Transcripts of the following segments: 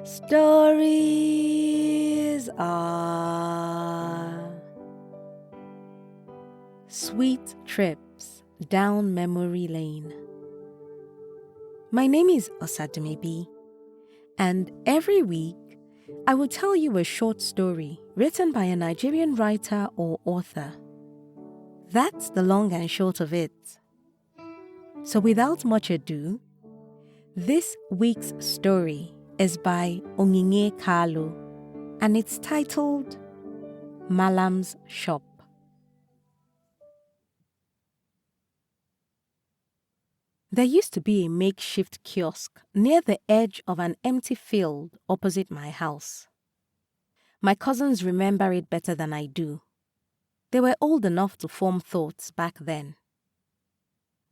Stories are sweet trips down memory lane. My name is Osadumebi, and every week I will tell you a short story written by a Nigerian writer or author. That's the long and short of it. So without much ado, this week's story is by Onyinye Kalu, and it's titled Mallam's Shop. There used to be a makeshift kiosk near the edge of an empty field opposite my house. My cousins remember it better than I do. They were old enough to form thoughts back then.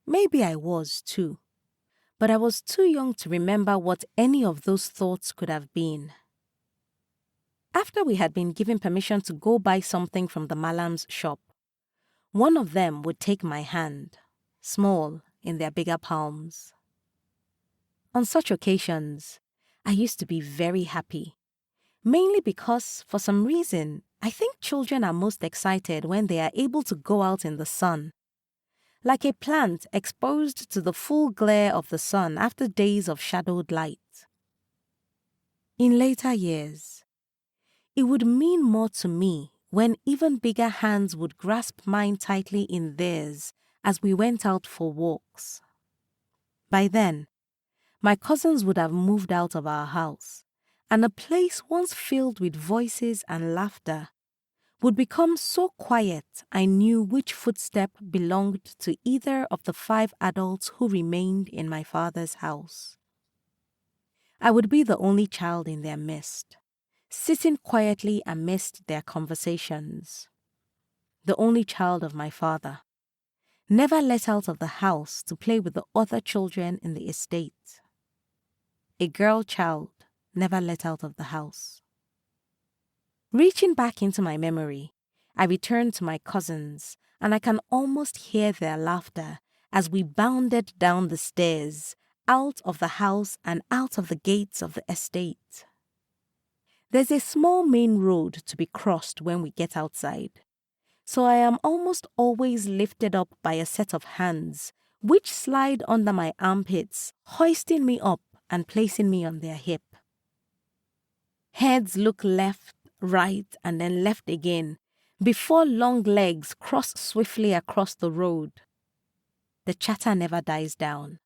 Maybe I was too, but I was too young to remember what any of those thoughts could have been. After we had been given permission to go buy something from the Mallam's shop, one of them would take my hand, small in their bigger palms. On such occasions, I used to be very happy, mainly because, for some reason, I think children are most excited when they are able to go out in the sun, like a plant exposed to the full glare of the sun after days of shadowed light. In later years, it would mean more to me when even bigger hands would grasp mine tightly in theirs as we went out for walks. By then, my cousins would have moved out of our house, and a place once filled with voices and laughter would become so quiet I knew which footstep belonged to either of the 5 adults who remained in my father's house. I would be the only child in their midst, sitting quietly amidst their conversations. The only child of my father, never let out of the house to play with the other children in the estate. A girl child never let out of the house. Reaching back into my memory, I returned to my cousins, and I can almost hear their laughter as we bounded down the stairs, out of the house and out of the gates of the estate. There's a small main road to be crossed when we get outside, so I am almost always lifted up by a set of hands, which slide under my armpits, hoisting me up and placing me on their hip. Heads look left, right, and then left again, before long legs cross swiftly across the road. The chatter never dies down.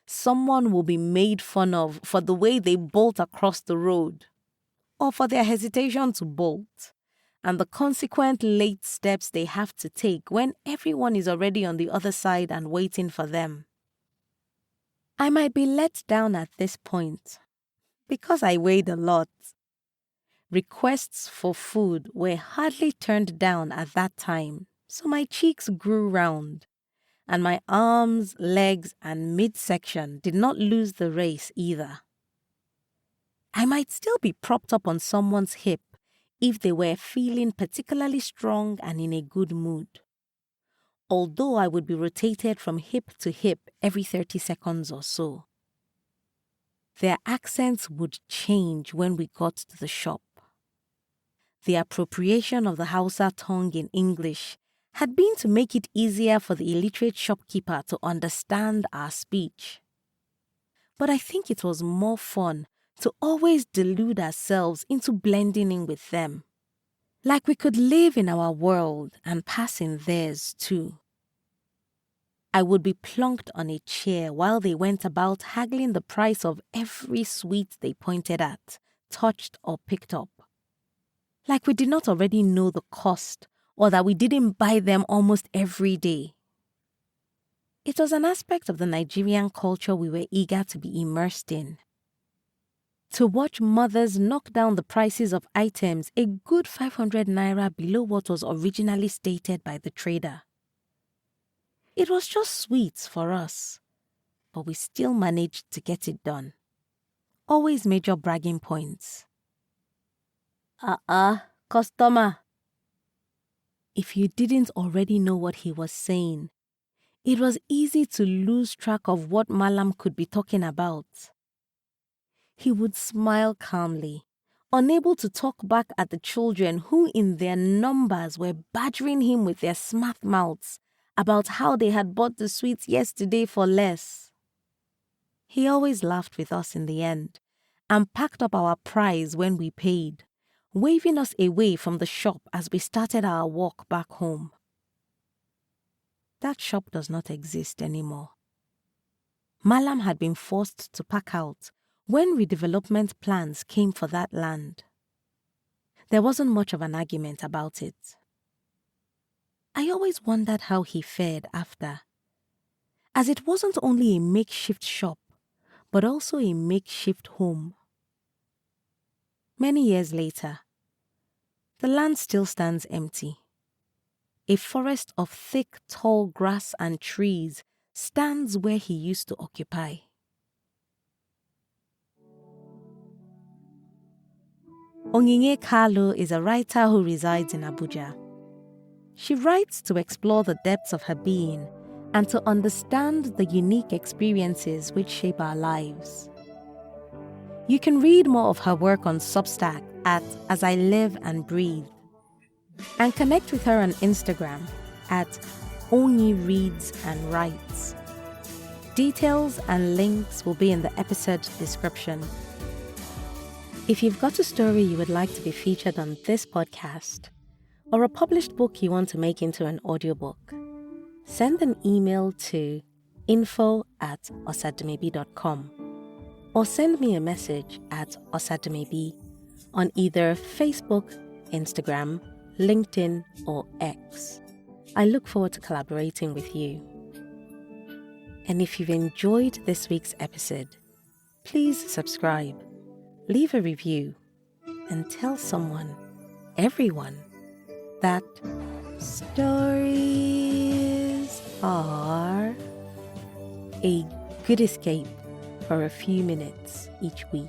Someone will be made fun of for the way they bolt across the road, or for their hesitation to bolt, and the consequent late steps they have to take when everyone is already on the other side and waiting for them. I might be let down at this point, because I weighed a lot. Requests for food were hardly turned down at that time, so my cheeks grew round, and my arms, legs, and midsection did not lose the race either. I might still be propped up on someone's hip if they were feeling particularly strong and in a good mood, although I would be rotated from hip to hip every 30 seconds or so. Their accents would change when we got to the shop. The appropriation of the Hausa tongue in English had been to make it easier for the illiterate shopkeeper to understand our speech. But I think it was more fun to always delude ourselves into blending in with them, like we could live in our world and pass in theirs too. I would be plunked on a chair while they went about haggling the price of every sweet they pointed at, touched, or picked up, like we did not already know the cost or that we didn't buy them almost every day. It was an aspect of the Nigerian culture we were eager to be immersed in. To watch mothers knock down the prices of items a good 500 naira below what was originally stated by the trader. It was just sweets for us, but we still managed to get it done. Always major bragging points. Customer. If you didn't already know what he was saying, it was easy to lose track of what Mallam could be talking about. He would smile calmly, unable to talk back at the children who in their numbers were badgering him with their smart mouths about how they had bought the sweets yesterday for less. He always laughed with us in the end and packed up our prize when we paid, waving us away from the shop as we started our walk back home. That shop does not exist anymore. Mallam had been forced to pack out when redevelopment plans came for that land. There wasn't much of an argument about it. I always wondered how he fared after, as it wasn't only a makeshift shop, but also a makeshift home. Many years later, the land still stands empty. A forest of thick, tall grass and trees stands where he used to occupy. Onyinye Kalu is a writer who resides in Abuja. She writes to explore the depths of her being and to understand the unique experiences which shape our lives. You can read more of her work on Substack at As I Live and Breathe, and connect with her on Instagram at Onyi Reads and Writes. Details and links will be in the episode description. If you've got a story you would like to be featured on this podcast, or a published book you want to make into an audiobook, send an email to info@osadumebi.com or send me a message at osadumebi on either Facebook, Instagram, LinkedIn, or X. I look forward to collaborating with you. And if you've enjoyed this week's episode, please subscribe, leave a review, and tell someone, everyone, that stories are a good escape for a few minutes each week.